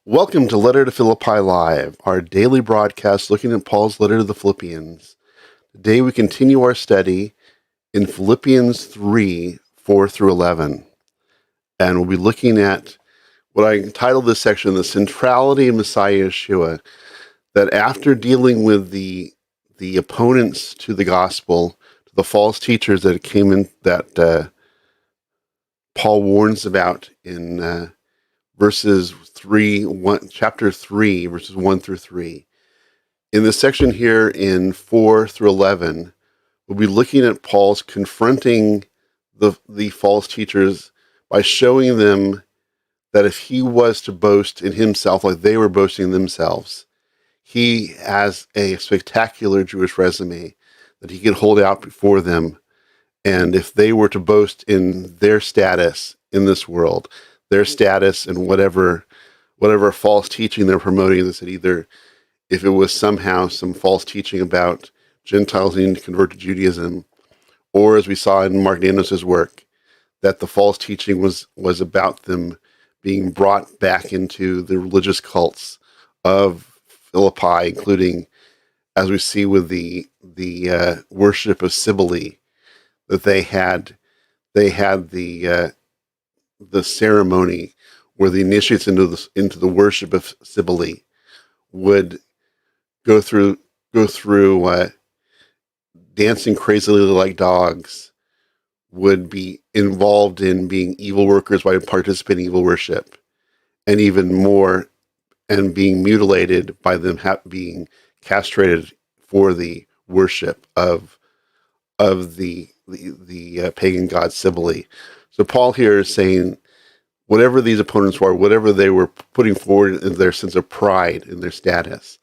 Welcome to Letter to Philippi Live, our daily broadcast looking at Paul's letter to the Philippians. Today we continue our study in Philippians 3, 4 through 11. And we'll be looking at what I entitled this section, The Centrality of Messiah Yeshua, that after dealing with the opponents to the gospel, to the false teachers that came in, that Paul warns about in chapter 3, verses 1 through 3. In this section here in 4 through 11, we'll be looking at Paul's confronting the false teachers by showing them that if he was to boast in himself like they were boasting themselves, he has a spectacular Jewish resume that he can hold out before them. And if they were to boast in their status in this world, their status and whatever false teaching they're promoting, they said either if it was somehow some false teaching about Gentiles needing to convert to Judaism, or as we saw in Mark Danos' work, that the false teaching was about them being brought back into the religious cults of Philippi, including, as we see with the worship of Cybele, that they had the ceremony where the initiates into the worship of Cybele would go through dancing crazily like dogs, would be involved in being evil workers by participating in evil worship, and even more, and being mutilated by them being castrated for the worship of the pagan god Cybele. So Paul here is saying, whatever these opponents were, whatever they were putting forward in their sense of pride in their status,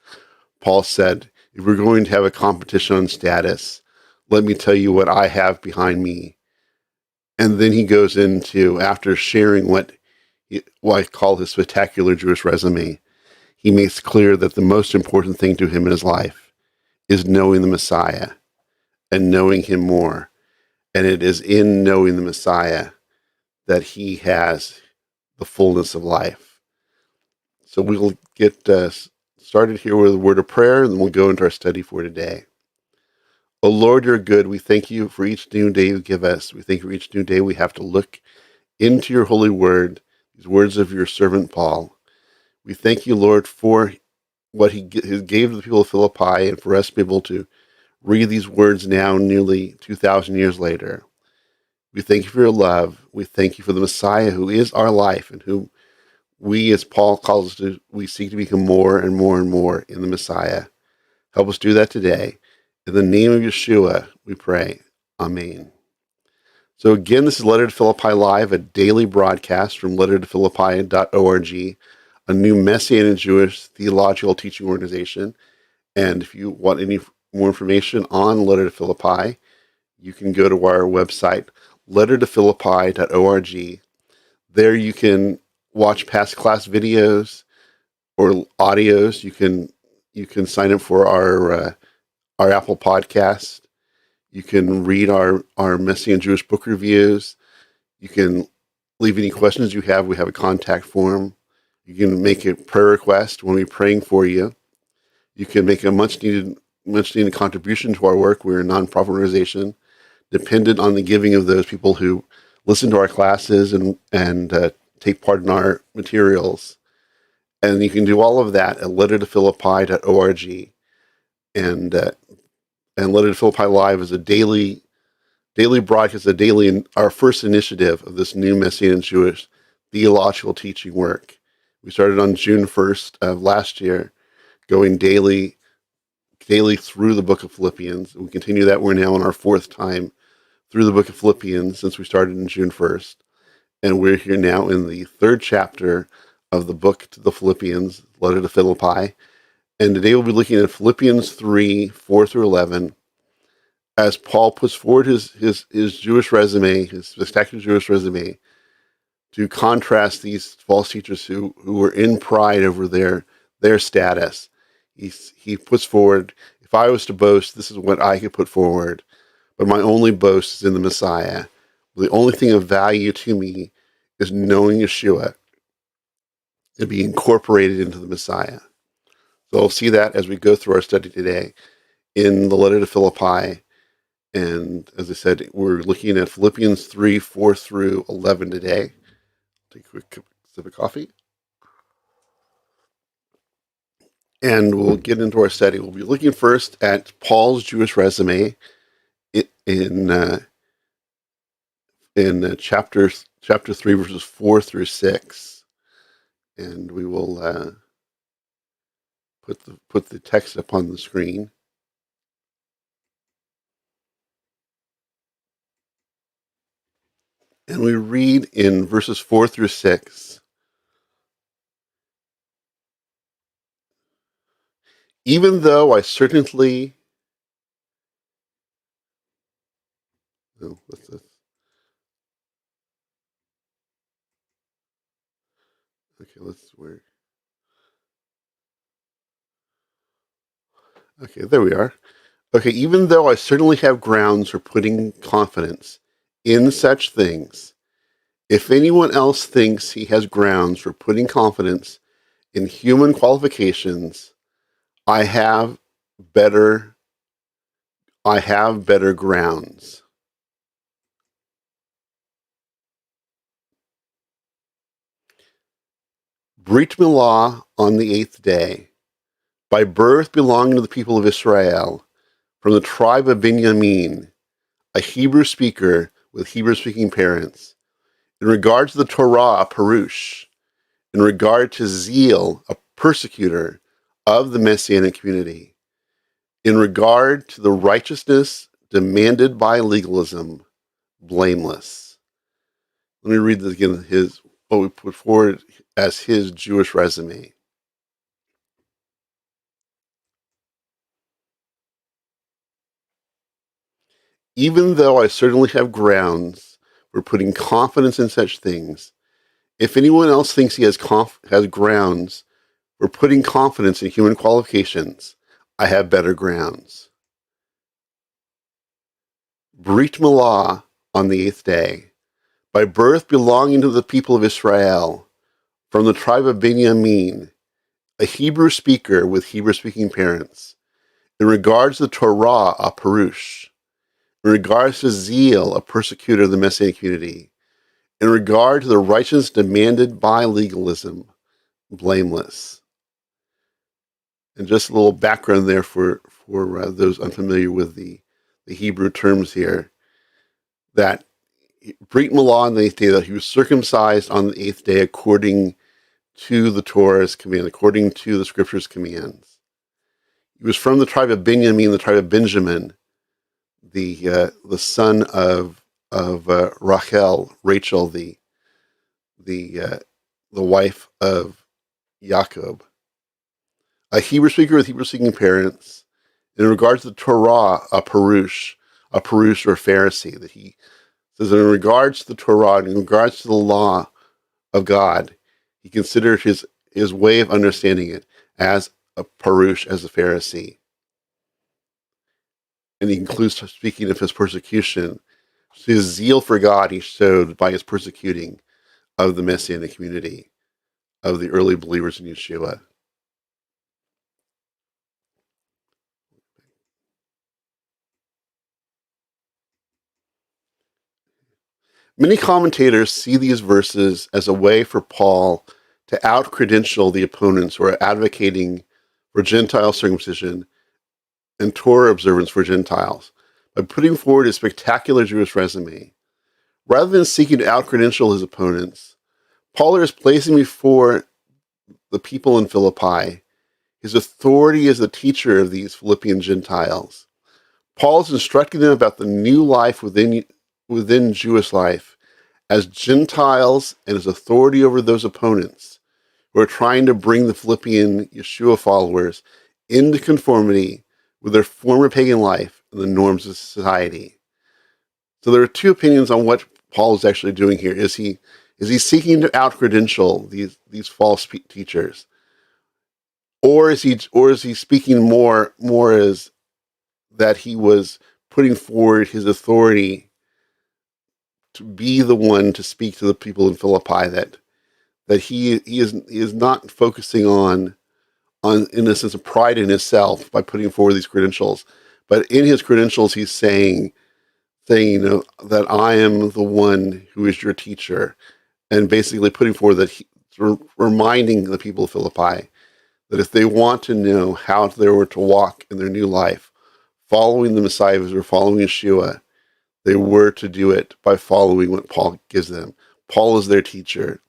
Paul said, if we're going to have a competition on status, let me tell you what I have behind me. And then he goes into, after sharing what I call his spectacular Jewish resume, he makes clear that the most important thing to him in his life is knowing the Messiah and knowing him more. And it is in knowing the Messiah that he has the fullness of life. So we will get started here with a word of prayer, and then we'll go into our study for today. O Lord, you're good. We thank you for each new day you give us. We thank you for each new day we have to look into your holy word, these words of your servant Paul. We thank you, Lord, for what he gave to the people of Philippi, and for us to be able to read these words now nearly 2,000 years later. We thank you for your love. We thank you for the Messiah who is our life, and whom we, as Paul calls us to, we seek to become more and more and more in the Messiah. Help us do that today. In the name of Yeshua, we pray. Amen. So again, this is Letter to Philippi Live, a daily broadcast from lettertophilippi.org, a new Messianic Jewish theological teaching organization. And if you want any more information on Letter to Philippi, you can go to our website, lettertophilippi.org. There you can watch past class videos or audios. You can sign up for our Apple podcast. You can read our Messianic Jewish book reviews. You can leave any questions you have. We have a contact form. You can make a prayer request when we're praying for you. You can make a much needed contribution to our work. We're a nonprofit organization dependent on the giving of those people who listen to our classes and take part in our materials. And you can do all of that at lettertophilippi.org. And Letter to Philippi Live is a daily broadcast, our first initiative of this new Messianic Jewish theological teaching work. We started on June 1st of last year, going daily through the book of Philippians. We continue that. We're now on our fourth time through the book of Philippians since we started on June 1st. And we're here now in the third chapter of the book to the Philippians, Letter to Philippi. And today we'll be looking at Philippians 3, 4 through 11, as Paul puts forward his Jewish resume, his spectacular Jewish resume, to contrast these false teachers who were in pride over their status. He puts forward, if I was to boast, this is what I could put forward, but my only boast is in the Messiah. The only thing of value to me is knowing Yeshua and be incorporated into the Messiah. So we'll see that as we go through our study today in the letter to Philippi. And as I said, we're looking at Philippians 3, 4 through 11 today. Take a quick sip of coffee. And we'll get into our study. We'll be looking first at Paul's Jewish resume in chapter 3, verses 4 through 6. And we will put the text up on the screen. And we read in verses 4 through 6. Even though I certainly... Oh, what's this? Okay, Okay, there we are. Okay, even though I certainly have grounds for putting confidence in such things, if anyone else thinks he has grounds for putting confidence in human qualifications, I have better grounds. Brit Milah on the 8th day, by birth belonging to the people of Israel, from the tribe of Benjamin, a Hebrew speaker with Hebrew-speaking parents. In regard to the Torah, a Perush. In regard to zeal, a persecutor of the Messianic community. In regard to the righteousness demanded by legalism, blameless. Let me read this again, what we put forward as his Jewish resume. Even though I certainly have grounds for putting confidence in such things, if anyone else thinks he has grounds for putting confidence in human qualifications, I have better grounds. Brit Milah on the 8th day, by birth belonging to the people of Israel, from the tribe of Benjamin, a Hebrew speaker with Hebrew-speaking parents. In regards to the Torah, a Perush. In regards to zeal, a persecutor of the Messianic community. In regard to the righteousness demanded by legalism, blameless. And just a little background there for those unfamiliar with the Hebrew terms here, that Brit Milah on the 8th day, that he was circumcised on the 8th day according to the Torah's command, according to the Scripture's commands. He was from the tribe of Benjamin, the tribe of Benjamin, the son of Rachel, the wife of Jacob, a Hebrew speaker with Hebrew-speaking parents. In regards to the Torah, a Perush or Pharisee. That he says that in regards to the Torah, in regards to the law of God, he considered his way of understanding it as a Perush, as a Pharisee. And he includes, speaking of his persecution, his zeal for God he showed by his persecuting of the Messianic community, of the early believers in Yeshua. Many commentators see these verses as a way for Paul to out-credential the opponents who are advocating for Gentile circumcision and Torah observance for Gentiles by putting forward a spectacular Jewish resume. Rather than seeking to out-credential his opponents, Paul is placing before the people in Philippi his authority as the teacher of these Philippian Gentiles. Paul is instructing them about the new life within Jewish life as Gentiles and his authority over those opponents who are trying to bring the Philippian Yeshua followers into conformity with their former pagan life and the norms of society. So there are two opinions on what Paul is actually doing here. Is he seeking to out-credential these false teachers? Or is he speaking more as that he was putting forward his authority to be the one to speak to the people in Philippi, that he is not focusing on in a sense of pride in himself by putting forward these credentials, but in his credentials he's saying, that I am the one who is your teacher, and basically putting forward that reminding the people of Philippi that if they want to know how they were to walk in their new life, following the Messiah or following Yeshua, they were to do it by following what Paul gives them. Paul is their teacher,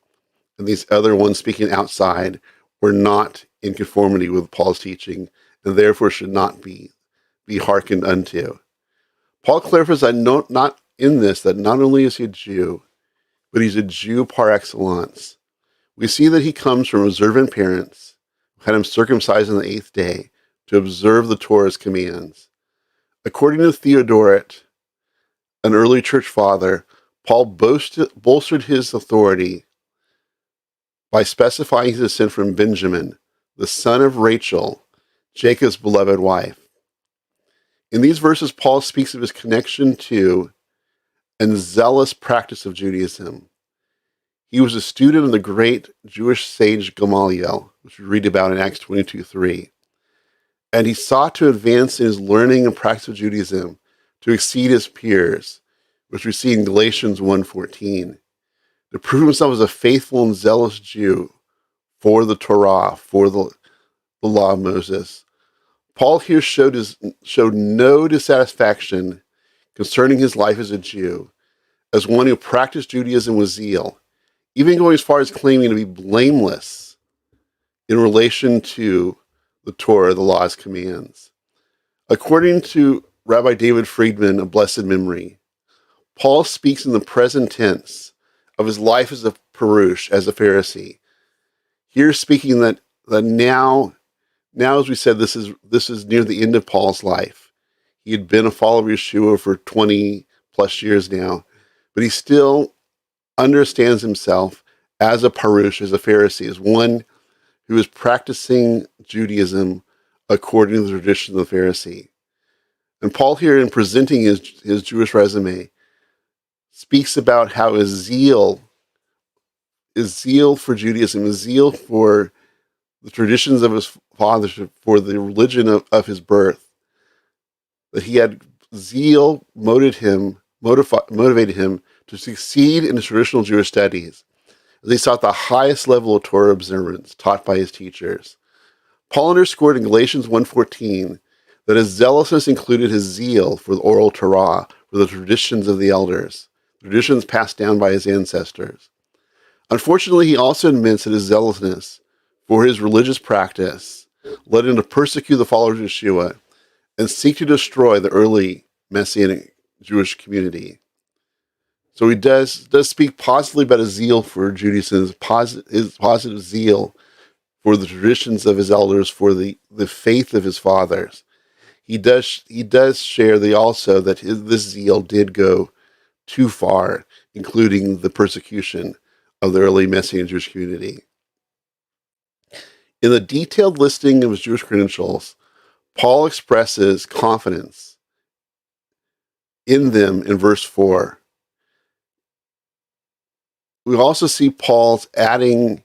and these other ones speaking outside were not in conformity with Paul's teaching, and therefore should not be hearkened unto. Paul clarifies that not in this, that not only is he a Jew, but he's a Jew par excellence. We see that he comes from observant parents who had him circumcised on the 8th day to observe the Torah's commands. According to Theodoret, an early church father, Paul bolstered his authority by specifying his descent from Benjamin, the son of Rachel, Jacob's beloved wife. In these verses, Paul speaks of his connection to and zealous practice of Judaism. He was a student of the great Jewish sage Gamaliel, which we read about in Acts 22:3. And he sought to advance in his learning and practice of Judaism to exceed his peers, which we see in Galatians 1:14, to prove himself as a faithful and zealous Jew for the Torah, for the law of Moses. Paul here showed no dissatisfaction concerning his life as a Jew, as one who practiced Judaism with zeal, even going as far as claiming to be blameless in relation to the Torah, the law's commands. According to Rabbi David Friedman of blessed memory, Paul speaks in the present tense of his life as a Parush, as a Pharisee. Here speaking that now, as we said, this is near the end of Paul's life. He had been a follower of Yeshua for 20 plus years now, but he still understands himself as a Parush, as a Pharisee, as one who is practicing Judaism according to the tradition of the Pharisee. And Paul here, in presenting his Jewish resume, speaks about how his zeal for Judaism, his zeal for the traditions of his father, for the religion of his birth, that he had zeal motivated him to succeed in his traditional Jewish studies, as he sought the highest level of Torah observance taught by his teachers. Paul underscored in Galatians 1:14 that his zealousness included his zeal for the oral Torah, for the traditions of the elders, traditions passed down by his ancestors. Unfortunately, he also admits that his zealousness for his religious practice led him to persecute the followers of Yeshua and seek to destroy the early Messianic Jewish community. So he does speak positively about his zeal for Judaism, his positive zeal for the traditions of his elders, for the faith of his fathers. He does share that this zeal did go too far, including the persecution of the early Messianic Jewish community. In the detailed listing of his Jewish credentials, Paul expresses confidence in them in verse 4. We also see Paul's adding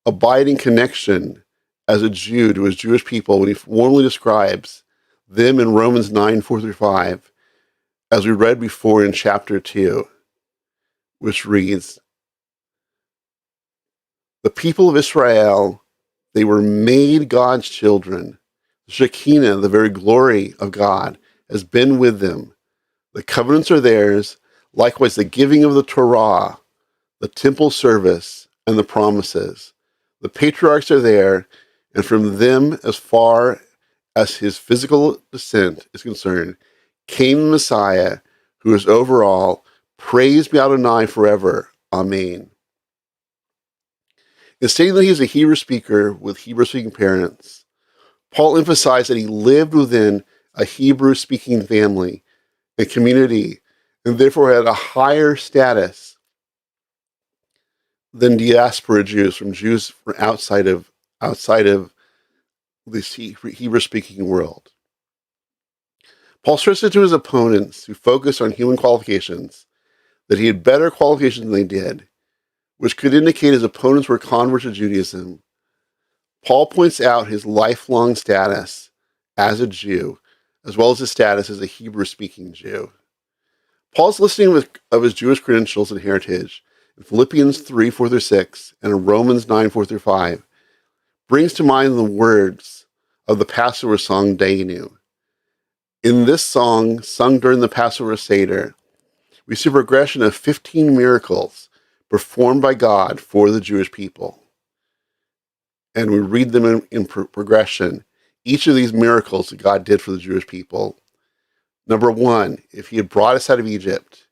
abiding connection as a Jew to his Jewish people when he warmly describes them in Romans 9:4-5, as we read before in chapter 2, which reads, "The people of Israel, they were made God's children. The Shekinah, the very glory of God, has been with them. The covenants are theirs, likewise the giving of the Torah, the temple service, and the promises. The patriarchs are there, and from them, as far as his physical descent is concerned, came the Messiah, who is over all. Praise be Adonai forever. Amen." In stating that he is a Hebrew speaker with Hebrew-speaking parents, Paul emphasized that he lived within a Hebrew-speaking family and community, and therefore had a higher status than diaspora Jews, from outside of this Hebrew-speaking world. Paul stressed it to his opponents who focused on human qualifications that he had better qualifications than they did, which could indicate his opponents were converts to Judaism, Paul points out his lifelong status as a Jew, as well as his status as a Hebrew-speaking Jew. Paul's listing of his Jewish credentials and heritage in Philippians 3, 4-6, and in Romans 9, 4-5, brings to mind the words of the Passover song, Dainu. In this song, sung during the Passover Seder, we see a progression of 15 miracles performed by God for the Jewish people. And we read them in progression. Each of these miracles that God did for the Jewish people. Number 1, if he had brought us out of Egypt.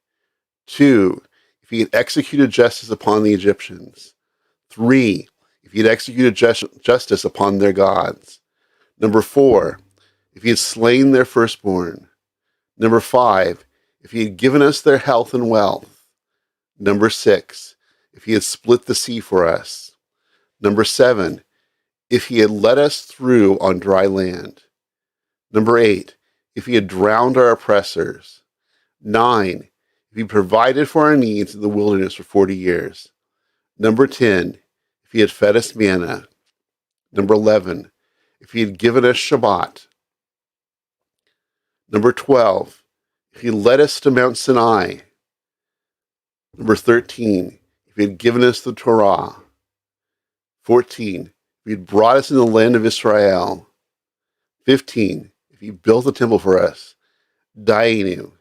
2, if he had executed justice upon the Egyptians. 3, if he had executed justice upon their gods. Number 4, if he had slain their firstborn. Number 5, if he had given us their health and wealth. Number 6, if he had split the sea for us. Number 7, if he had led us through on dry land. Number 8, if he had drowned our oppressors. 9, if he provided for our needs in the wilderness for 40 years. Number 10, if he had fed us manna. Number 11, if he had given us Shabbat. Number 12, if he led us to Mount Sinai. Number 13, if he had given us the Torah. 14, if he had brought us in the land of Israel. 15, if he built the temple for us. Dainu.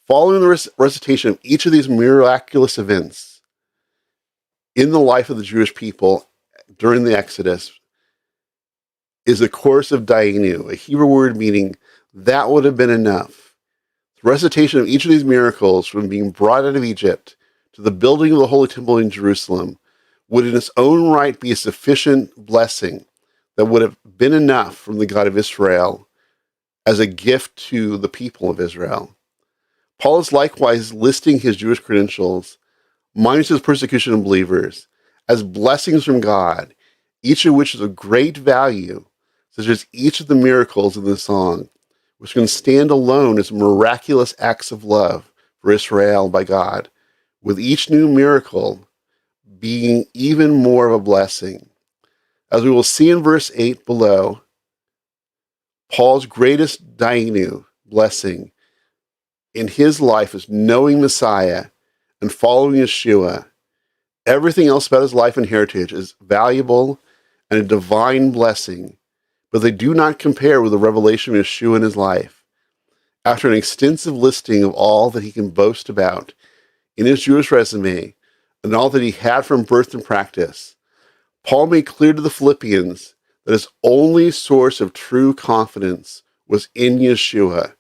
Following the recitation of each of these miraculous events in the life of the Jewish people during the Exodus is the chorus of Dainu, a Hebrew word meaning that would have been enough. The recitation of each of these miracles, from being brought out of Egypt to the building of the Holy Temple in Jerusalem, would in its own right be a sufficient blessing that would have been enough from the God of Israel as a gift to the people of Israel. Paul is likewise listing his Jewish credentials, minus his persecution of believers, as blessings from God, each of which is of great value, such as each of the miracles in the song, which can stand alone as miraculous acts of love for Israel by God, with each new miracle being even more of a blessing. As we will see in verse 8 below, Paul's greatest Dainu blessing in his life is knowing Messiah and following Yeshua. Everything else about his life and heritage is valuable and a divine blessing, but they do not compare with the revelation of Yeshua in his life. After an extensive listing of all that he can boast about in his Jewish resume and all that he had from birth and practice, Paul made clear to the Philippians that his only source of true confidence was in Yeshua,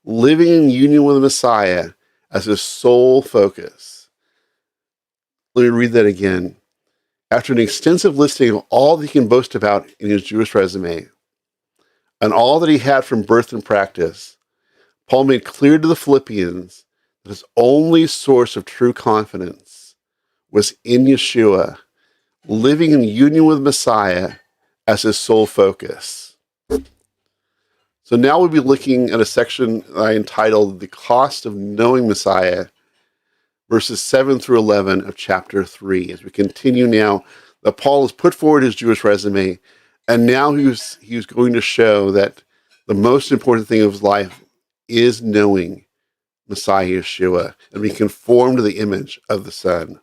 living in union with the Messiah as his sole focus. Let me read that again. After an extensive listing of all that he can boast about in his Jewish resume and all that he had from birth and practice, Paul made clear to the Philippians that his only source of true confidence was in Yeshua, living in union with Messiah as his sole focus. So now we'll be looking at a section I entitled The Cost of Knowing Messiah, verses 7-11 of chapter 3. As we continue now, that Paul has put forward his Jewish resume, and now he's going to show that the most important thing of his life is knowing Messiah Yeshua and be conformed to the image of the Son.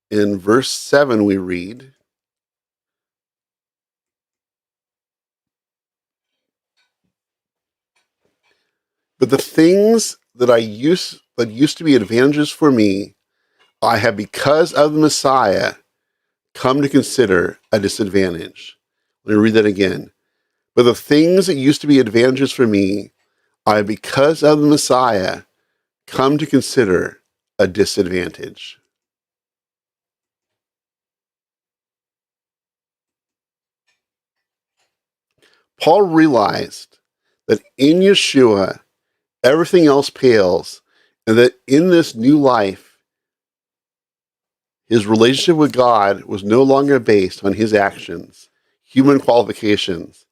In verse 7 we read, "But the things that used to be advantages for me, I have, because of the Messiah, come to consider a disadvantage." Let me read that again. "But the things that used to be advantages for me, I have, because of the Messiah, come to consider a disadvantage." Paul realized that in Yeshua, everything else pales, and that in this new life, his relationship with God was no longer based on his actions, human qualifications,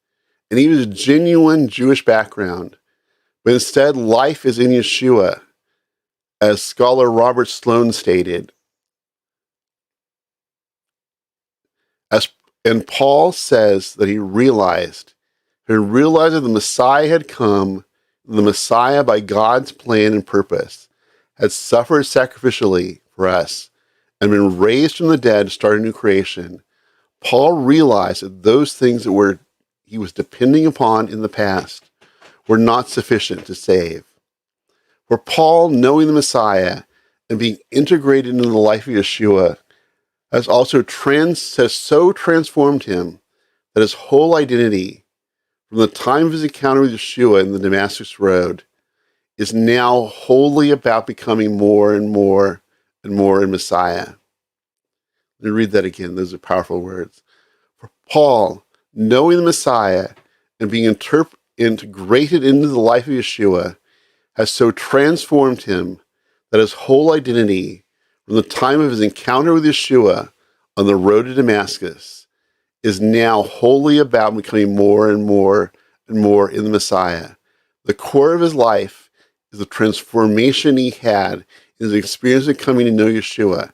and even a genuine Jewish background, but instead life is in Yeshua, as scholar Robert Sloan stated. And Paul says that he realized that the Messiah had come, the Messiah by God's plan and purpose had suffered sacrificially for us and been raised from the dead to start a new creation. Paul realized that those things that he was depending upon in the past were not sufficient to save. For Paul, knowing the Messiah and being integrated into the life of Yeshua has so transformed him that his whole identity, from the time of his encounter with Yeshua in the Damascus Road, is now wholly about becoming more and more and more in Messiah. Let me read that again. Those are powerful words. For Paul, knowing the Messiah and being integrated into the life of Yeshua has so transformed him that his whole identity, from the time of his encounter with Yeshua on the road to Damascus, is now wholly about becoming more and more and more in the Messiah. The core of his life is the transformation he had in his experience of coming to know Yeshua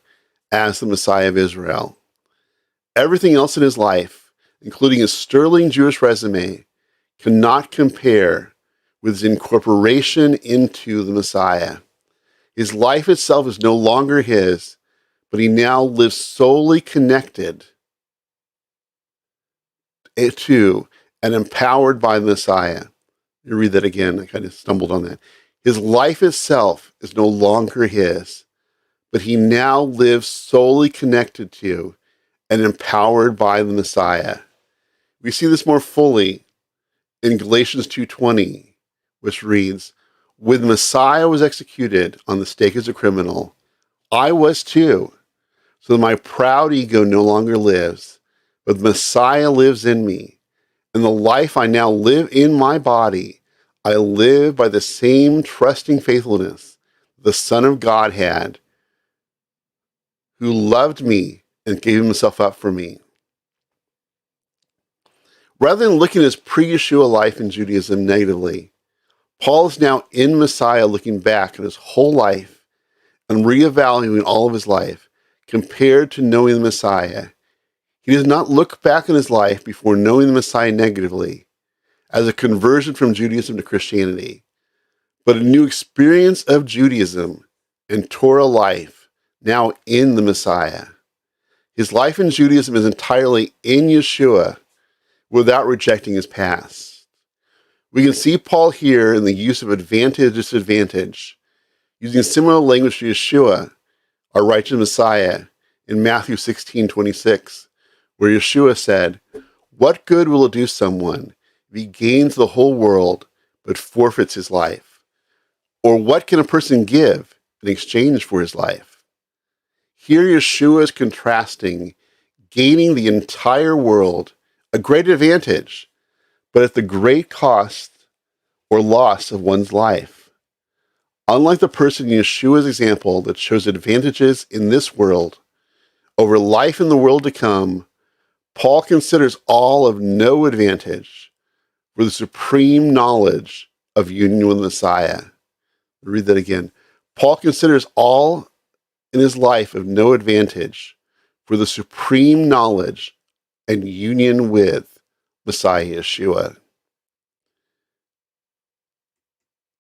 as the Messiah of Israel. Everything else in his life, including his sterling Jewish resume, cannot compare with his incorporation into the Messiah. His life itself is no longer his, but he now lives solely connected to and empowered by the Messiah. You read that again. I kind of stumbled on that. His life itself is no longer his, but he now lives solely connected to and empowered by the Messiah. We see this more fully in Galatians 2:20, which reads, "When Messiah was executed on the stake as a criminal, I was too, so that my proud ego no longer lives, but the Messiah lives in me. And the life I now live in my body, I live by the same trusting faithfulness the Son of God had, who loved me and gave himself up for me." Rather than looking at his pre-Yeshua life in Judaism negatively, Paul is now in Messiah looking back at his whole life and reevaluating all of his life compared to knowing the Messiah. He does not look back on his life before knowing the Messiah negatively as a conversion from Judaism to Christianity, but a new experience of Judaism and Torah life now in the Messiah. His life in Judaism is entirely in Yeshua without rejecting his past. We can see Paul here in the use of advantage, disadvantage, using similar language to Yeshua, our righteous Messiah, in Matthew 16:26, where Yeshua said, "What good will it do someone if he gains the whole world but forfeits his life? Or what can a person give in exchange for his life?" Here Yeshua is contrasting gaining the entire world, a great advantage, but at the great cost or loss of one's life. Unlike the person in Yeshua's example that shows advantages in this world over life in the world to come, Paul considers all of no advantage for the supreme knowledge of union with the Messiah. I'll read that again. Paul considers all in his life of no advantage for the supreme knowledge and union with Messiah Yeshua.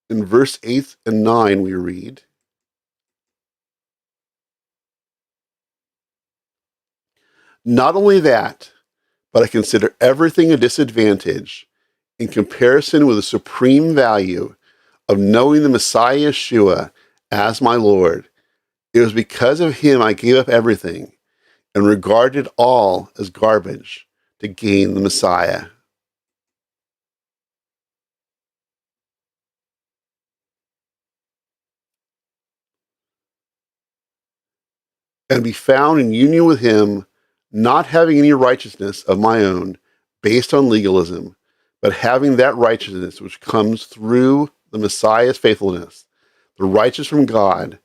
In verse 8 and 9 we read, "Not only that, but I consider everything a disadvantage in comparison with the supreme value of knowing the Messiah Yeshua as my Lord. It was because of him I gave up everything and regarded all as garbage to gain the Messiah." "And be found in union with him, not having any righteousness of my own based on legalism, but having that righteousness which comes through the Messiah's faithfulness, the righteous from God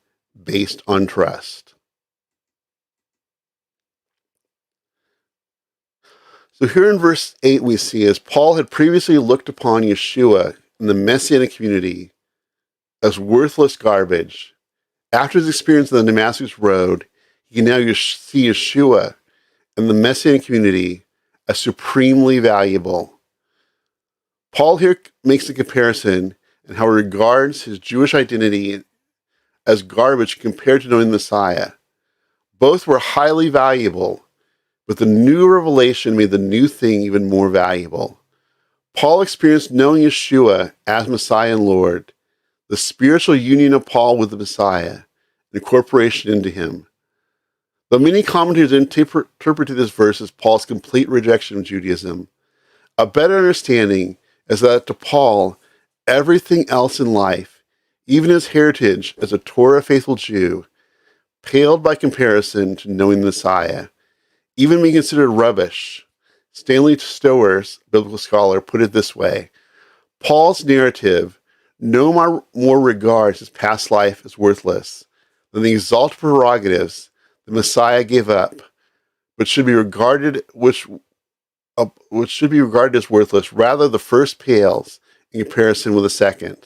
based on trust." So here in verse 8 we see, as Paul had previously looked upon Yeshua in the Messianic community as worthless garbage, after his experience on the Damascus Road, he can now see Yeshua and the Messianic community as supremely valuable. Paul here makes a comparison in how he regards his Jewish identity as garbage compared to knowing the Messiah. Both were highly valuable, but the new revelation made the new thing even more valuable. Paul experienced knowing Yeshua as Messiah and Lord, the spiritual union of Paul with the Messiah, and incorporation into him. Though many commentators interpreted this verse as Paul's complete rejection of Judaism, a better understanding is that to Paul, everything else in life, even his heritage as a Torah-faithful Jew, paled by comparison to knowing the Messiah, even being considered rubbish. Stanley Stower's biblical scholar put it this way: Paul's narrative no more regards his past life as worthless than the exalted prerogatives the Messiah gave up, which should be regarded as worthless. Rather, the first pales in comparison with the second.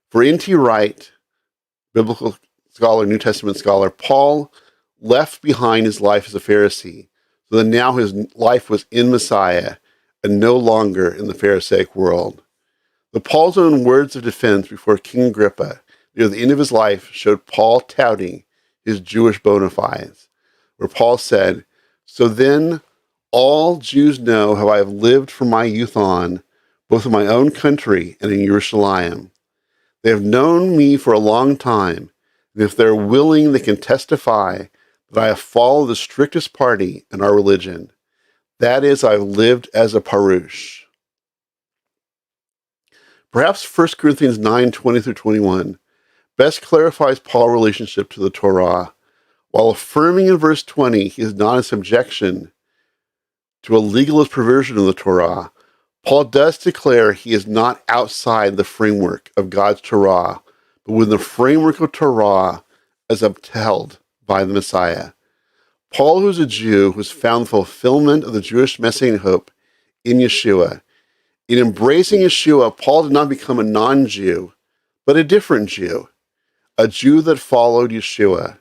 For N.T. Wright, biblical scholar, New Testament scholar, Paul left behind his life as a Pharisee, so that now his life was in Messiah and no longer in the Pharisaic world. The Paul's own words of defense before King Agrippa near the end of his life showed Paul touting his Jewish bona fides, where Paul said, "So then all Jews know how I have lived from my youth on, both in my own country and in Jerusalem. They have known me for a long time, and if they're willing, they can testify that I have followed the strictest party in our religion. That is, I've lived as a parush." Perhaps 1 Corinthians 9:20-21 best clarifies Paul's relationship to the Torah. While affirming in verse 20 he is not in subjection to a legalist perversion of the Torah, Paul does declare he is not outside the framework of God's Torah, but within the framework of Torah as upheld by the Messiah. Paul, who is a Jew, has found the fulfillment of the Jewish Messianic hope in Yeshua. In embracing Yeshua, Paul did not become a non-Jew, but a different Jew, a Jew that followed Yeshua.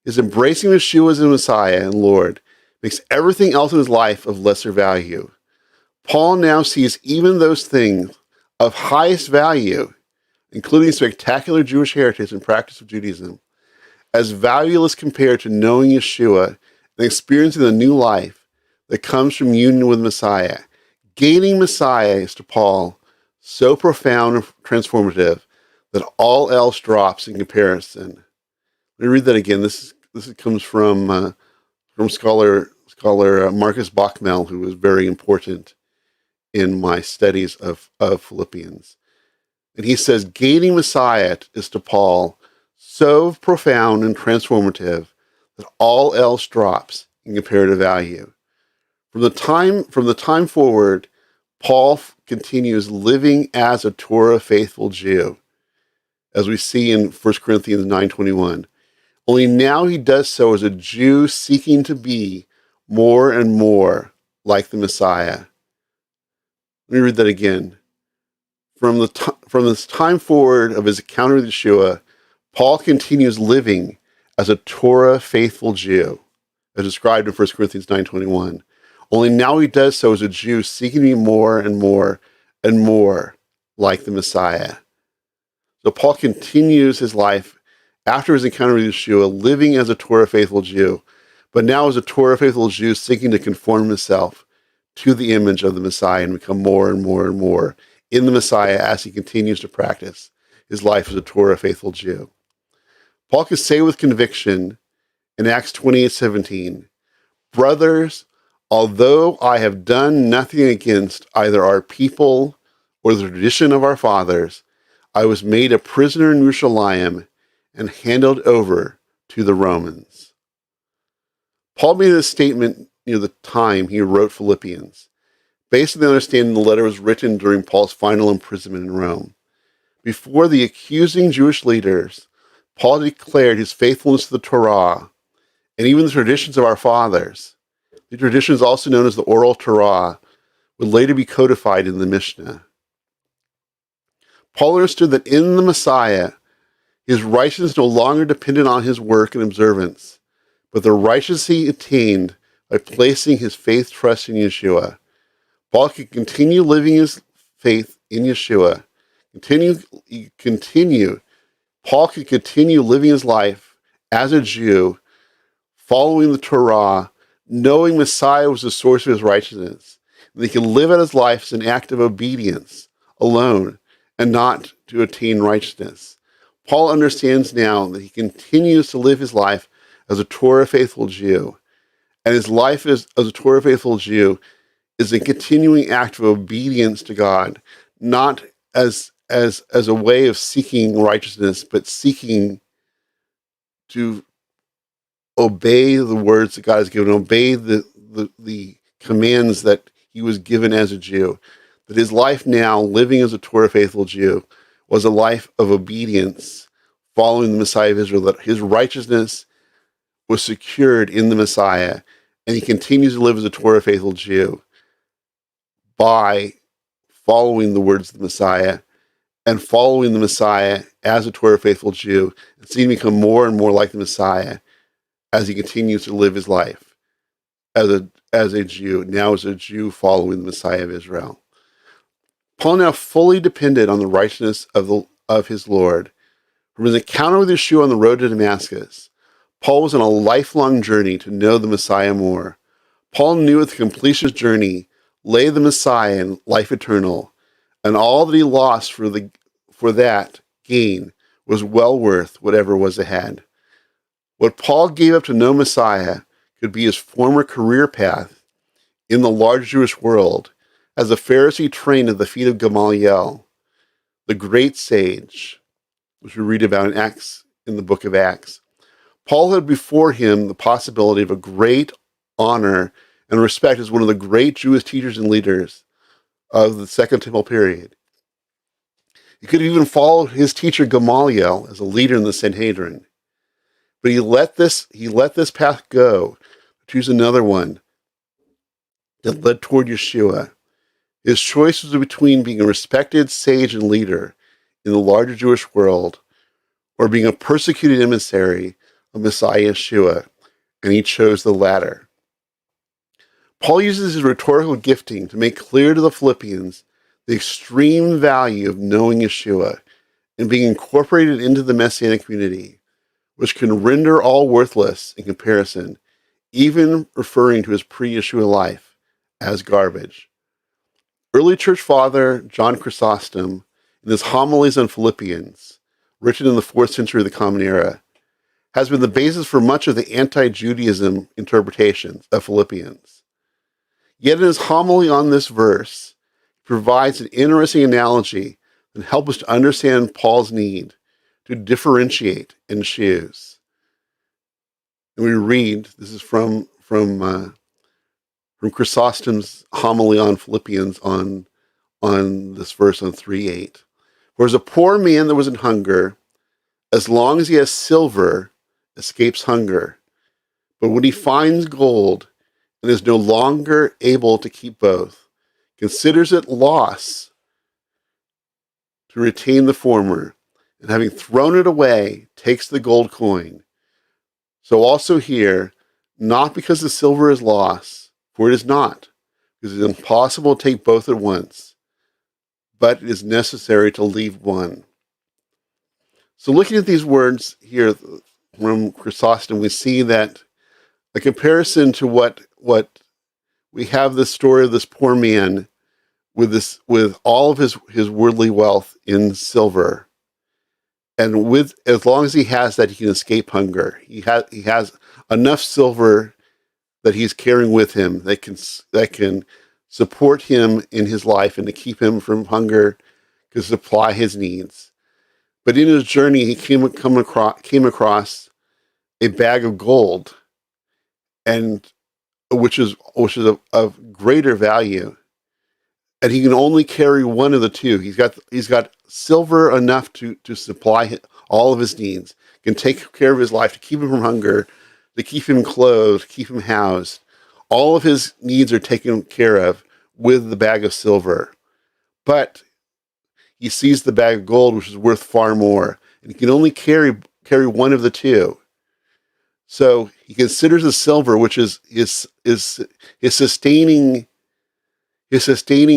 His embracing Yeshua as the Messiah and Lord makes everything else in his life of lesser value. Paul now sees even those things of highest value, including spectacular Jewish heritage and practice of Judaism, as valueless compared to knowing Yeshua and experiencing the new life that comes from union with Messiah. Gaining Messiah is to Paul so profound and transformative that all else drops in comparison. Let me read that again. This comes from scholar Marcus Bachmel, who was very important in my studies of Philippians. And he says, gaining Messiah is to Paul so profound and transformative that all else drops in comparative value. From the time forward, Paul continues living as a Torah faithful Jew, as we see in 1 Corinthians 9:21. Only now he does so as a Jew seeking to be more and more like the Messiah. Let me read that again. From this time forward of his encounter with Yeshua, Paul continues living as a Torah faithful Jew, as described in 1 Corinthians 9:21. Only now he does so as a Jew seeking to be more and more and more like the Messiah. So Paul continues his life after his encounter with Yeshua, living as a Torah faithful Jew, but now as a Torah faithful Jew seeking to conform himself to the image of the Messiah and become more and more and more in the Messiah as he continues to practice his life as a Torah faithful Jew. Paul can say with conviction in Acts 28:17, "Brothers, although I have done nothing against either our people or the tradition of our fathers, I was made a prisoner in Jerusalem and handed over to the Romans." Paul made this statement near the time he wrote Philippians, based on the understanding the letter was written during Paul's final imprisonment in Rome. Before the accusing Jewish leaders, Paul declared his faithfulness to the Torah and even the traditions of our fathers. The tradition is also known as the Oral Torah, would later be codified in the Mishnah. Paul understood that in the Messiah, his righteousness no longer depended on his work and observance, but the righteousness he attained by placing his faith trust in Yeshua. Paul could continue living his faith in Yeshua. Paul could continue living his life as a Jew, following the Torah, knowing Messiah was the source of his righteousness. And he could live out his life as an act of obedience alone and not to attain righteousness. Paul understands now that he continues to live his life as a Torah faithful Jew. And his life as a Torah faithful Jew is a continuing act of obedience to God, not as a way of seeking righteousness, but seeking to obey the words that God has given, obey the commands that he was given as a Jew. That his life now, living as a Torah faithful Jew, was a life of obedience, following the Messiah of Israel, that his righteousness was secured in the Messiah, and he continues to live as a Torah faithful Jew by following the words of the Messiah and following the Messiah as a Torah faithful Jew, and seeing him become more and more like the Messiah as he continues to live his life as a Jew, now as a Jew following the Messiah of Israel. Paul now fully depended on the righteousness of his Lord. From his encounter with Yeshua on the road to Damascus, Paul was on a lifelong journey to know the Messiah more. Paul knew at the completion of his journey lay the Messiah and life eternal, and all that he lost for that gain was well worth whatever was ahead. What Paul gave up to know Messiah could be his former career path in the large Jewish world as a Pharisee trained at the feet of Gamaliel, the great sage, which we read about in the book of Acts. Paul had before him the possibility of a great honor and respect as one of the great Jewish teachers and leaders of the Second Temple period. He could have even followed his teacher Gamaliel as a leader in the Sanhedrin. But he let this path go, to choose another one that led toward Yeshua. His choice was between being a respected sage and leader in the larger Jewish world or being a persecuted emissary of Messiah Yeshua, and he chose the latter. Paul uses his rhetorical gifting to make clear to the Philippians the extreme value of knowing Yeshua and being incorporated into the Messianic community, which can render all worthless in comparison, even referring to his pre-Yeshua life as garbage. Early church father John Chrysostom, in his homilies on Philippians, written in the 4th century of the Common Era, has been the basis for much of the anti-Judaism interpretations of Philippians. Yet in his homily on this verse, he provides an interesting analogy that helps us to understand Paul's need to differentiate and choose. And we read, this is from Chrysostom's homily on Philippians on this verse on 3:8. For as a poor man that was in hunger, as long as he has silver, escapes hunger. But when he finds gold and is no longer able to keep both, considers it loss to retain the former, and having thrown it away, takes the gold coin. So also here, not because the silver is lost, for it is not, because it is impossible to take both at once, but it is necessary to leave one. So looking at these words here from Chrysostom, we see that a comparison to what we have this story of this poor man with all of his worldly wealth in silver. And as long as he has that, he can escape hunger. He has enough silver that he's carrying with him that can support him in his life and to keep him from hunger, to supply his needs. But in his journey, he came across a bag of gold, and which is of greater value, and he can only carry one of the two. He's got silver enough to supply all of his needs, can take care of his life, to keep him from hunger, to keep him clothed, keep him housed. All of his needs are taken care of with the bag of silver. But he sees the bag of gold, which is worth far more, and he can only carry one of the two. So he considers the silver, which is his sustaining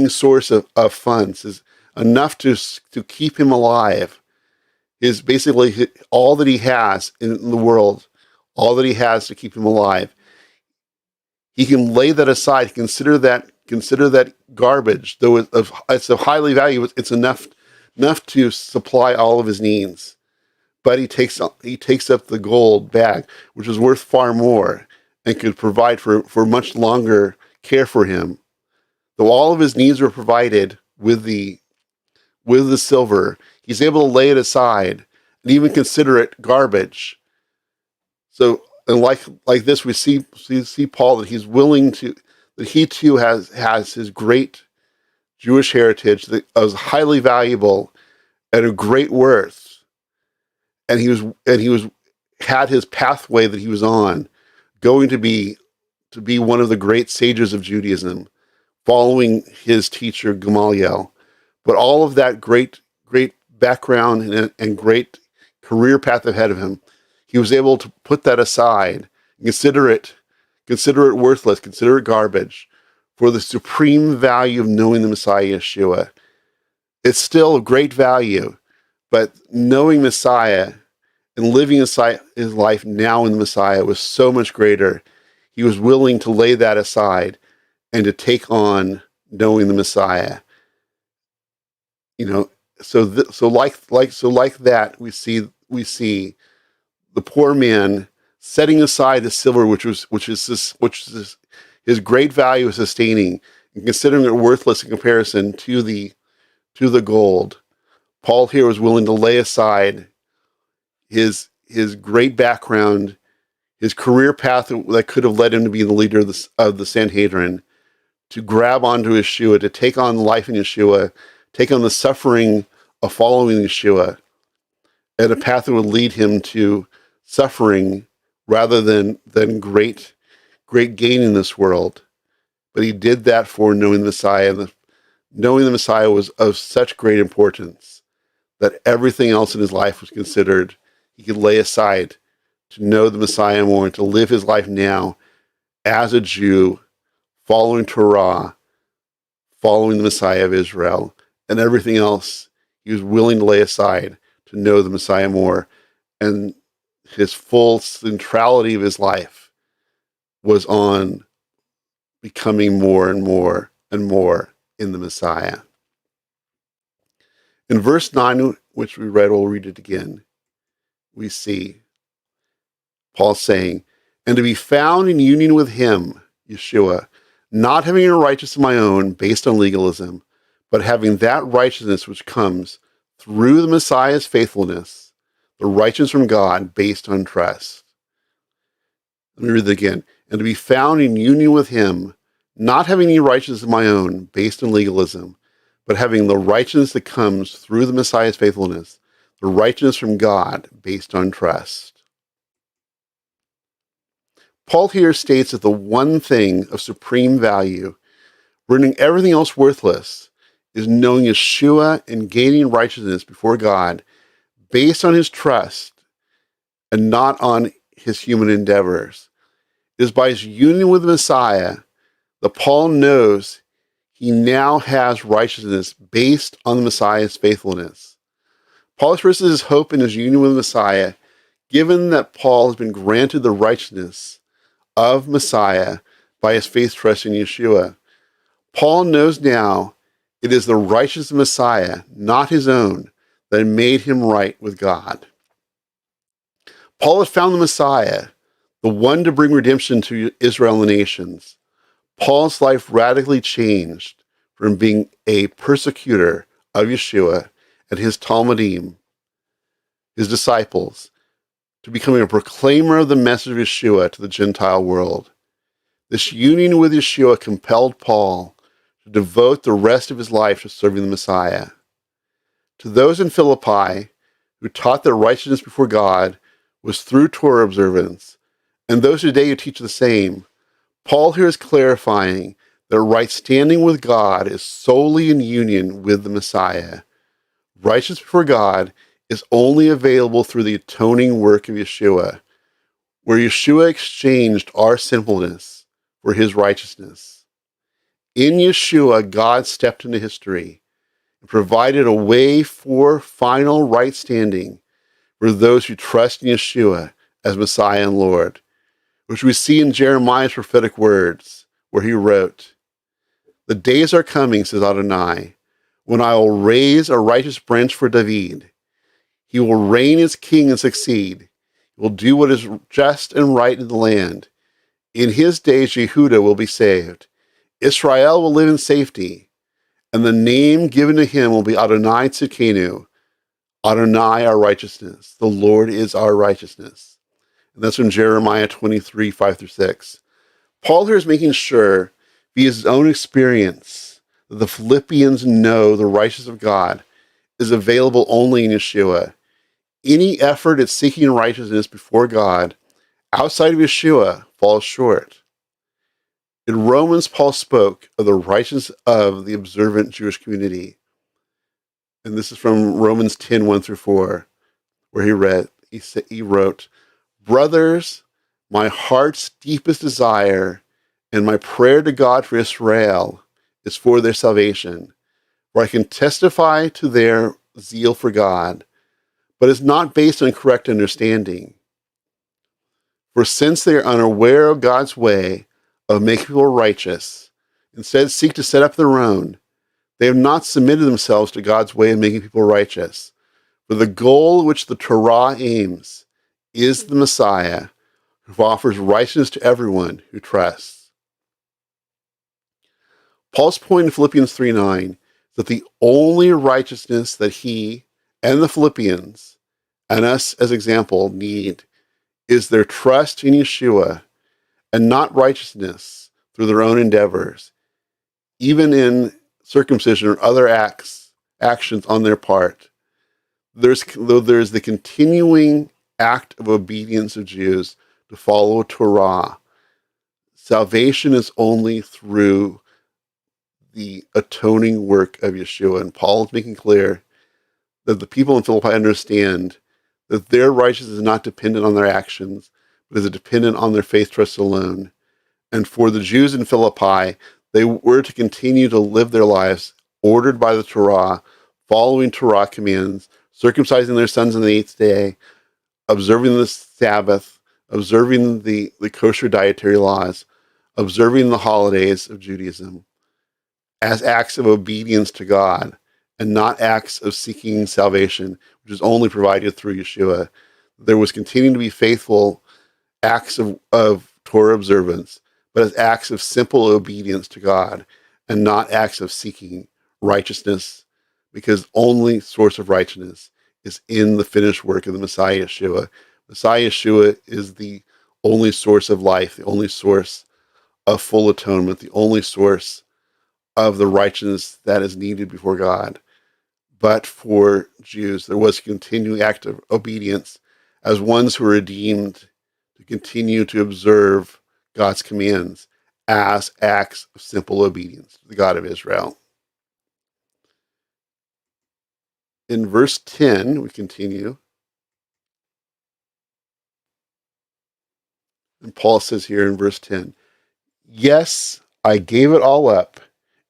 source of funds, is enough to keep him alive. Is basically all that he has in the world, all that he has to keep him alive. He can lay that aside, consider that garbage, though it's of highly value. It's enough to supply all of his needs. But he takes up the gold bag, which is worth far more, and could provide for much longer care for him. Though all of his needs were provided with the silver, he's able to lay it aside and even consider it garbage. So, and like this, we see Paul, that he's willing to, that he too has his great Jewish heritage that was highly valuable and of great worth, and he had his pathway that he was on, going to be one of the great sages of Judaism, following his teacher Gamaliel. But all of that great background and great career path ahead of him, he was able to put that aside, consider it worthless, consider it garbage, for the supreme value of knowing the Messiah Yeshua. It's still of great value, but knowing Messiah and living his life now in the Messiah was so much greater. He was willing to lay that aside and to take on knowing the Messiah. So like that, we see the poor man setting aside the silver, which is his great value of sustaining, and considering it worthless in comparison to the gold. Paul here was willing to lay aside his great background, his career path that could have led him to be the leader of the Sanhedrin, to grab onto Yeshua, to take on life in Yeshua, take on the suffering of following Yeshua, and a path that would lead him to suffering rather than great gain in this world. But he did that for knowing the Messiah. Knowing the Messiah was of such great importance that everything else in his life was considered. He could lay aside to know the Messiah more and to live his life now as a Jew, following Torah, following the Messiah of Israel, and everything else he was willing to lay aside to know the Messiah more. And his full centrality of his life was on becoming more and more and more in the Messiah. In verse 9, which we read, we'll read it again, we see Paul saying, "And to be found in union with him," Yeshua, "not having a righteousness of my own based on legalism, but having that righteousness which comes through the Messiah's faithfulness, the righteousness from God based on trust." Let me read it again. "And to be found in union with him, not having any righteousness of my own based on legalism, but having the righteousness that comes through the Messiah's faithfulness, the righteousness from God based on trust." Paul here states that the one thing of supreme value, rendering everything else worthless, is knowing Yeshua and gaining righteousness before God based on his trust and not on his human endeavors. It is by his union with the Messiah that Paul knows he now has righteousness based on the Messiah's faithfulness. Paul expresses his hope in his union with the Messiah, given that Paul has been granted the righteousness of Messiah by his faith trust in Yeshua. Paul knows now it is the righteous Messiah, not his own, that made him right with God. Paul had found the Messiah, the one to bring redemption to Israel and the nations. Paul's life radically changed from being a persecutor of Yeshua and his Talmudim, his disciples, to becoming a proclaimer of the message of Yeshua to the Gentile world. This union with Yeshua compelled Paul to devote the rest of his life to serving the Messiah. To those in Philippi who taught that righteousness before God was through Torah observance, and those today who teach the same, Paul here is clarifying that right standing with God is solely in union with the Messiah. Righteousness before God is only available through the atoning work of Yeshua, where Yeshua exchanged our sinfulness for his righteousness. In Yeshua, God stepped into history and provided a way for final right standing for those who trust in Yeshua as Messiah and Lord, which we see in Jeremiah's prophetic words, where he wrote, "The days are coming, says Adonai, when I will raise a righteous branch for David. He will reign as king and succeed. He will do what is just and right in the land. In his days, Yehuda will be saved. Israel will live in safety, and the name given to him will be Adonai Tzidkenu, Adonai our righteousness. The Lord is our righteousness." And that's from Jeremiah 23, 5-6. Paul here is making sure, via his own experience, that the Philippians know the righteousness of God is available only in Yeshua. Any effort at seeking righteousness before God outside of Yeshua falls short. In Romans, Paul spoke of the righteousness of the observant Jewish community. And this is from Romans 10, 1-4, where he wrote, "Brothers, my heart's deepest desire and my prayer to God for Israel is for their salvation, for I can testify to their zeal for God, but it's not based on correct understanding. For since they are unaware of God's way of making people righteous, instead seek to set up their own, they have not submitted themselves to God's way of making people righteous. For the goal which the Torah aims is the Messiah, who offers righteousness to everyone who trusts." Paul's point in Philippians 3:9 is that the only righteousness that he and the Philippians, and us as example, need is their trust in Yeshua, and not righteousness through their own endeavors, even in circumcision or other actions on their part. There's the continuing act of obedience of Jews to follow Torah. Salvation is only through the atoning work of Yeshua. And Paul is making clear that the people in Philippi understand that their righteousness is not dependent on their actions, but is dependent on their faith trust alone. And for the Jews in Philippi, they were to continue to live their lives ordered by the Torah, following Torah commands, circumcising their sons on the 8th day, observing the Sabbath, observing the kosher dietary laws, observing the holidays of Judaism as acts of obedience to God, and not acts of seeking salvation, which is only provided through Yeshua. There was continuing to be faithful acts of Torah observance, but as acts of simple obedience to God, and not acts of seeking righteousness, because only source of righteousness is in the finished work of the Messiah Yeshua. Messiah Yeshua is the only source of life, the only source of full atonement, the only source of the righteousness that is needed before God. But for Jews, there was a continuing act of obedience as ones who were redeemed to continue to observe God's commands as acts of simple obedience to the God of Israel. In verse 10, we continue. And Paul says here in verse 10, "Yes, I gave it all up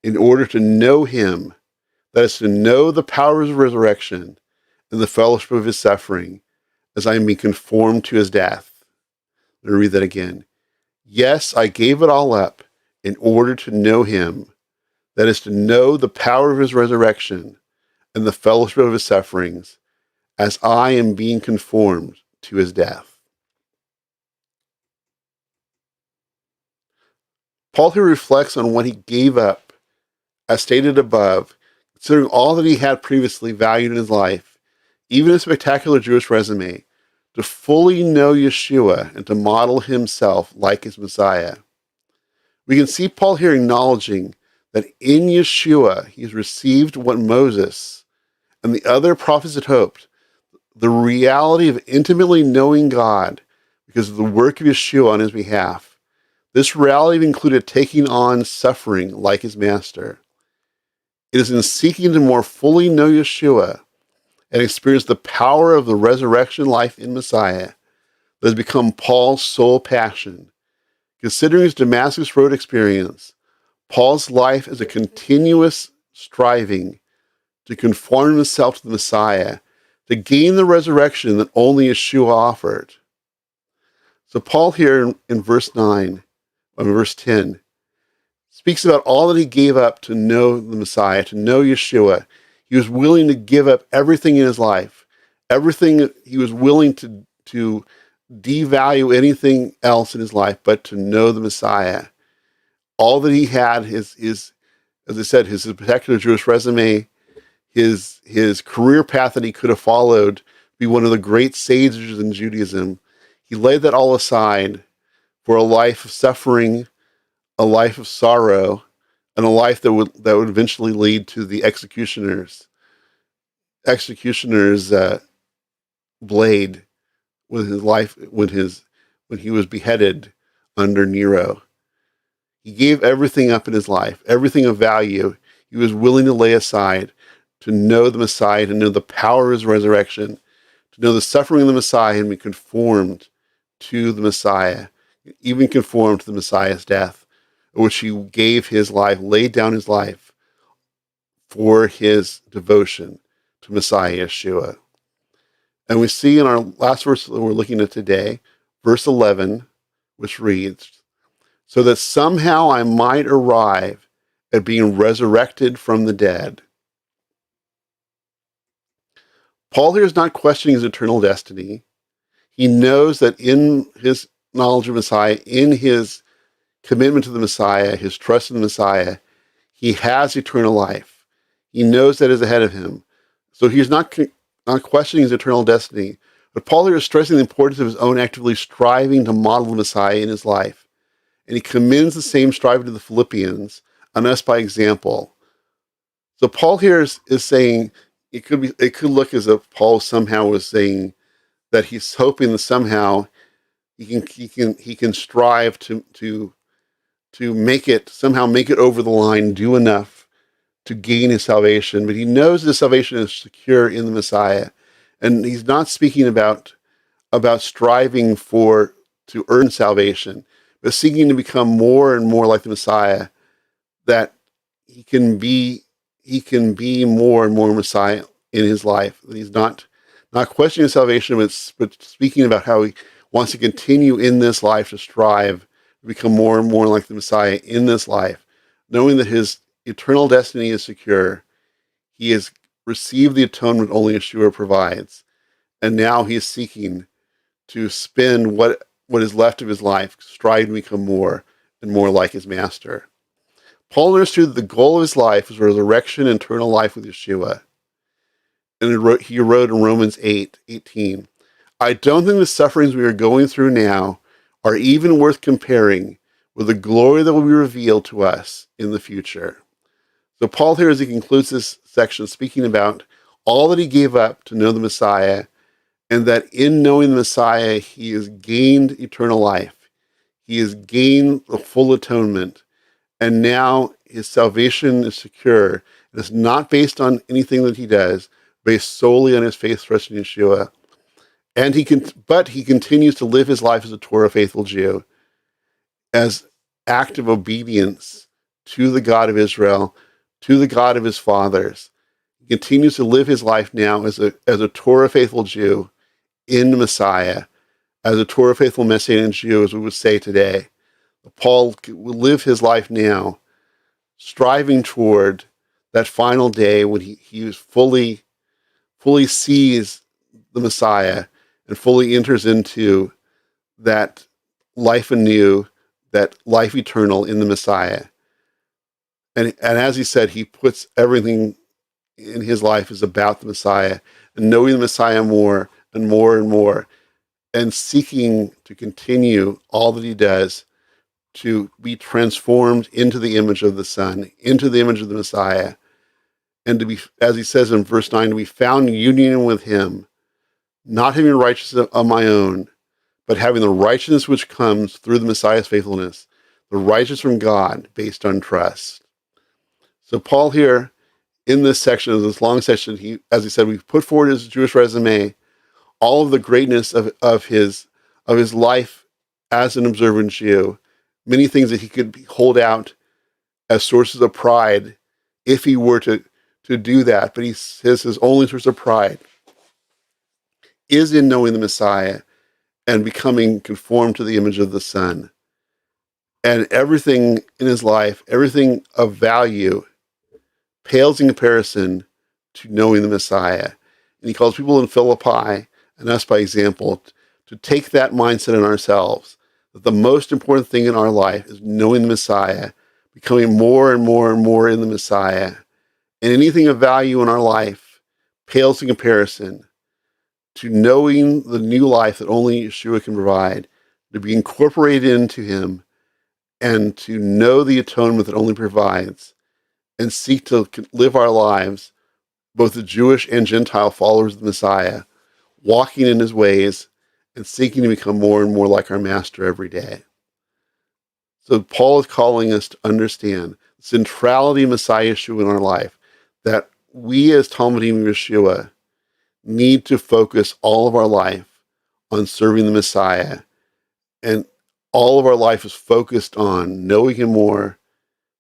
in order to know him, that is to know the power of his resurrection and the fellowship of his suffering, as I am being conformed to his death." Let me read that again. "Yes, I gave it all up in order to know him, that is to know the power of his resurrection and the fellowship of his sufferings, as I am being conformed to his death." Paul here reflects on what he gave up, as stated above, considering all that he had previously valued in his life, even a spectacular Jewish resume, to fully know Yeshua and to model himself like his Messiah. We can see Paul here acknowledging that in Yeshua he has received what Moses and the other prophets had hoped, the reality of intimately knowing God because of the work of Yeshua on his behalf, This reality included taking on suffering like his master. It is in seeking to more fully know Yeshua and experience the power of the resurrection life in Messiah that has become Paul's sole passion. Considering his Damascus Road experience, Paul's life is a continuous striving to conform himself to the Messiah, to gain the resurrection that only Yeshua offered. So Paul here in verse 9, or verse 10, speaks about all that he gave up to know the Messiah, to know Yeshua. He was willing to give up everything in his life, everything. He was willing to devalue anything else in his life, but to know the Messiah. All that he had, his as I said, his particular Jewish resume, his career path that he could have followed, be one of the great sages in Judaism. He laid that all aside for a life of suffering, a life of sorrow, and a life that would eventually lead to the executioner's blade with his life when he was beheaded under Nero. He gave everything up in his life, everything of value. He was willing to lay aside to know the Messiah, to know the power of his resurrection, to know the suffering of the Messiah and be conformed to the Messiah, even conformed to the Messiah's death, which he gave his life, laid down his life for his devotion to Messiah Yeshua. And we see in our last verse that we're looking at today, verse 11, which reads, so that somehow I might arrive at being resurrected from the dead. Paul here is not questioning his eternal destiny. He knows that in his knowledge of Messiah, in his commitment to the Messiah, his trust in the Messiah, he has eternal life. He knows that is ahead of him. So he's not questioning his eternal destiny. But Paul here is stressing the importance of his own actively striving to model the Messiah in his life. And he commends the same striving to the Philippians, and us by example. So Paul here is saying, it could look as if Paul somehow was saying that he's hoping that somehow he can strive to make it over the line, do enough to gain his salvation. But he knows his salvation is secure in the Messiah, and he's not speaking about striving to earn salvation, but seeking to become more and more like the Messiah, that he can be more and more Messiah in his life. That he's not questioning his salvation, but speaking about how he wants to continue in this life to strive to become more and more like the Messiah in this life, knowing that his eternal destiny is secure. He has received the atonement only Yeshua provides, and now he is seeking to spend what is left of his life, striving to become more and more like his master. Paul understood that the goal of his life was resurrection and eternal life with Yeshua. And he wrote in Romans 8:18, I don't think the sufferings we are going through now are even worth comparing with the glory that will be revealed to us in the future. So Paul here, as he concludes this section, speaking about all that he gave up to know the Messiah, and that in knowing the Messiah, he has gained eternal life. He has gained the full atonement. And now his salvation is secure. And it's not based on anything that he does, based solely on his faith trust in Yeshua. And he continues to live his life as a Torah faithful Jew, as active obedience to the God of Israel, to the God of his fathers. He continues to live his life now as a Torah faithful Jew in the Messiah, as a Torah faithful Messianic Jew, as we would say today. Paul will live his life now, striving toward that final day when he fully sees the Messiah and fully enters into that life anew, that life eternal in the Messiah. And as he said, he puts everything in his life is about the Messiah, and knowing the Messiah more and more and more, and seeking to continue all that he does to be transformed into the image of the Son, into the image of the Messiah, and to be, as he says in verse 9, to be found in union with him, not having righteousness of my own, but having the righteousness which comes through the Messiah's faithfulness, the righteous from God based on trust. So Paul here, in this section, this long section, as he said, we've put forward his Jewish resume, all of the greatness of his life as an observant Jew, many things that he could hold out as sources of pride if he were to do that. But he says his only source of pride is in knowing the Messiah and becoming conformed to the image of the Son. And everything in his life, everything of value, pales in comparison to knowing the Messiah. And he calls people in Philippi, and us by example, to take that mindset in ourselves, that the most important thing in our life is knowing the Messiah, becoming more and more and more in the Messiah. And anything of value in our life pales in comparison to knowing the new life that only Yeshua can provide, to be incorporated into him, and to know the atonement that only provides, and seek to live our lives, both the Jewish and Gentile followers of the Messiah, walking in his ways and seeking to become more and more like our Master every day. So Paul is calling us to understand the centrality of Messiah Yeshua in our life, that we as Talmudim Yeshua need to focus all of our life on serving the Messiah, and all of our life is focused on knowing him more,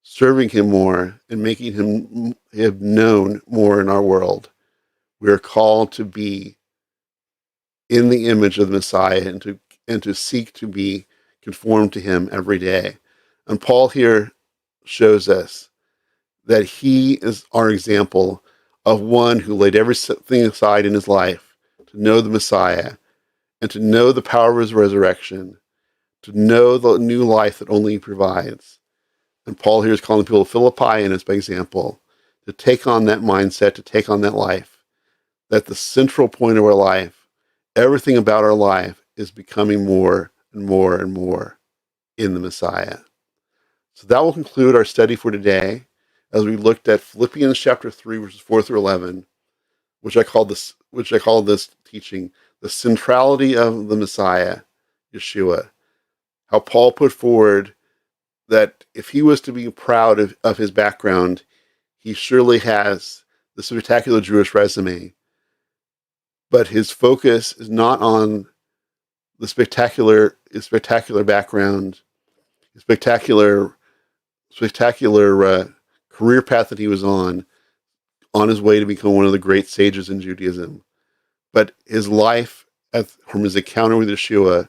serving him more, and making him known more in our world. We are called to be in the image of the Messiah and to seek to be conformed to him every day. And Paul here shows us that he is our example of one who laid everything aside in his life to know the Messiah and to know the power of his resurrection, to know the new life that only he provides. And Paul here is calling people of Philippi, and as by example, to take on that mindset, to take on that life, that the central point of our life, everything about our life, is becoming more and more and more in the Messiah. So that will conclude our study for today, as we looked at Philippians chapter 3, verses 4 through 11, which I call this teaching the centrality of the Messiah, Yeshua. How Paul put forward that if he was to be proud of his background, he surely has the spectacular Jewish resume. But his focus is not on his spectacular background, his spectacular career path that he was on his way to become one of the great sages in Judaism. But his life from his encounter with Yeshua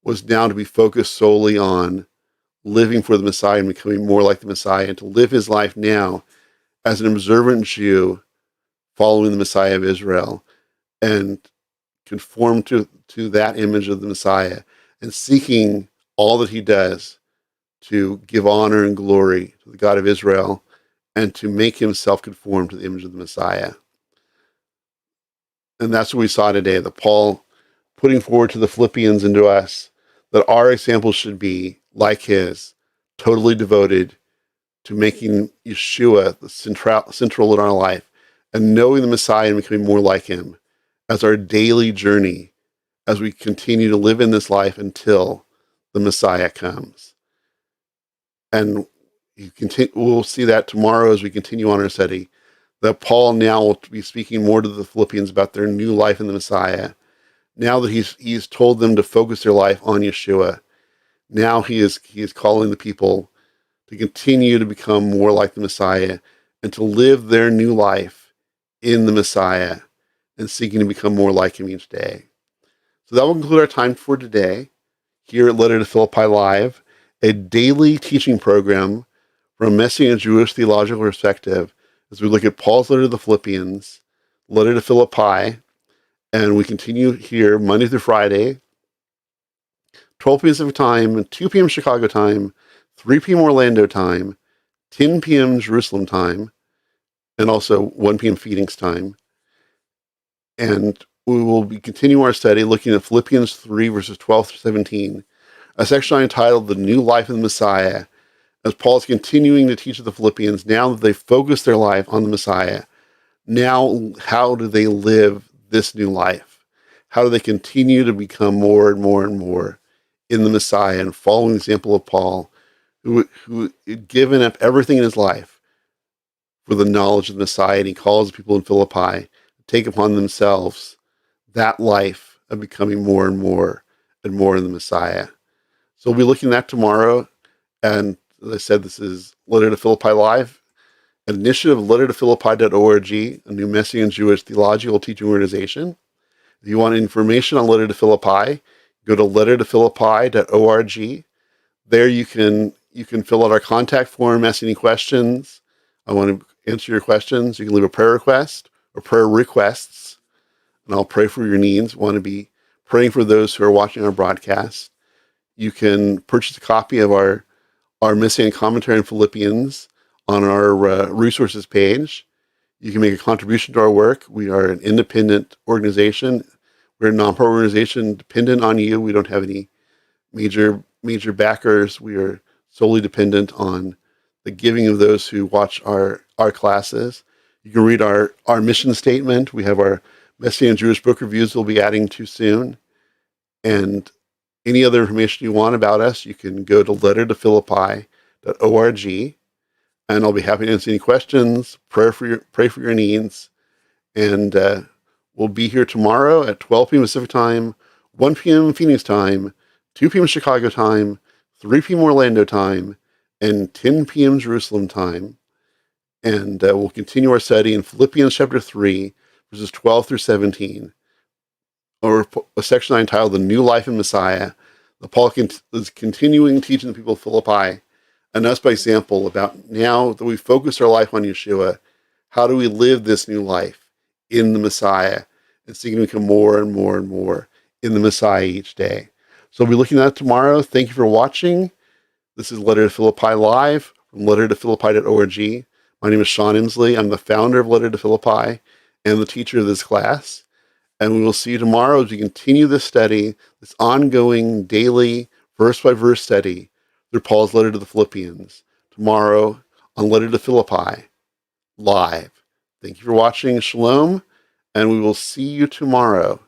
was now to be focused solely on living for the Messiah and becoming more like the Messiah, and to live his life now as an observant Jew following the Messiah of Israel and conform to that image of the Messiah, and seeking all that he does to give honor and glory to the God of Israel and to make himself conform to the image of the Messiah. And that's what we saw today, that Paul putting forward to the Philippians and to us that our example should be like his, totally devoted to making Yeshua the central in our life, and knowing the Messiah and becoming more like him as our daily journey as we continue to live in this life until the Messiah comes. And we'll see that tomorrow as we continue on our study, that Paul now will be speaking more to the Philippians about their new life in the Messiah. Now that he's told them to focus their life on Yeshua, now he is calling the people to continue to become more like the Messiah and to live their new life in the Messiah and seeking to become more like him each day. So that will conclude our time for today here at Letter to Philippi Live, a daily teaching program from a Messianic Jewish theological perspective as we look at Paul's letter to the Philippians, letter to Philippi, and we continue here Monday through Friday, 12 p.m. Pacific time, 2 p.m. Chicago time, 3 p.m. Orlando time, 10 p.m. Jerusalem time, and also 1 p.m. Phoenix time. And we will be continuing our study looking at Philippians 3, verses 12 through 17, a section entitled The New Life of the Messiah, as Paul is continuing to teach the Philippians, now that they've focused their life on the Messiah, now how do they live this new life? How do they continue to become more and more and more in the Messiah and following the example of Paul who had given up everything in his life for the knowledge of the Messiah, and he calls people in Philippi to take upon themselves that life of becoming more and more and more in the Messiah. So we'll be looking at that tomorrow. And as I said, this is Letter to Philippi Live, an initiative of lettertophilippi.org, a new Messianic Jewish theological teaching organization. If you want information on Letter to Philippi, go to lettertophilippi.org. There you can fill out our contact form, ask any questions. I want to answer your questions. You can leave a prayer request or prayer requests, and I'll pray for your needs. Want to be praying for those who are watching our broadcast. You can purchase a copy of our Messianic commentary in Philippians on our resources page. You can make a contribution to our work. We are an independent organization. We're a nonprofit organization dependent on you. We don't have any major backers. We are solely dependent on the giving of those who watch our classes. You can read our mission statement. We have our Messianic Jewish book reviews we'll be adding to soon. And any other information you want about us, you can go to lettertophilippi.org, and I'll be happy to answer any questions, pray for your needs, and we'll be here tomorrow at 12 p.m. Pacific Time, 1 p.m. Phoenix Time, 2 p.m. Chicago Time, 3 p.m. Orlando Time, and 10 p.m. Jerusalem Time. And we'll continue our study in Philippians chapter 3, verses 12 through 17, or a section I entitled The New Life in Messiah. Paul is continuing teaching the people of Philippi, and us by example, about now that we've focused our life on Yeshua, how do we live this new life in the Messiah and seeking to become more and more and more in the Messiah each day. So we'll be looking at that tomorrow. Thank you for watching. This is Letter to Philippi Live from lettertophilippi.org. My name is Sean Emslie. I'm the founder of Letter to Philippi and the teacher of this class. And we will see you tomorrow as we continue this study, this ongoing daily verse-by-verse study through Paul's letter to the Philippians, tomorrow on Letter to Philippi Live. Thank you for watching. Shalom, and we will see you tomorrow.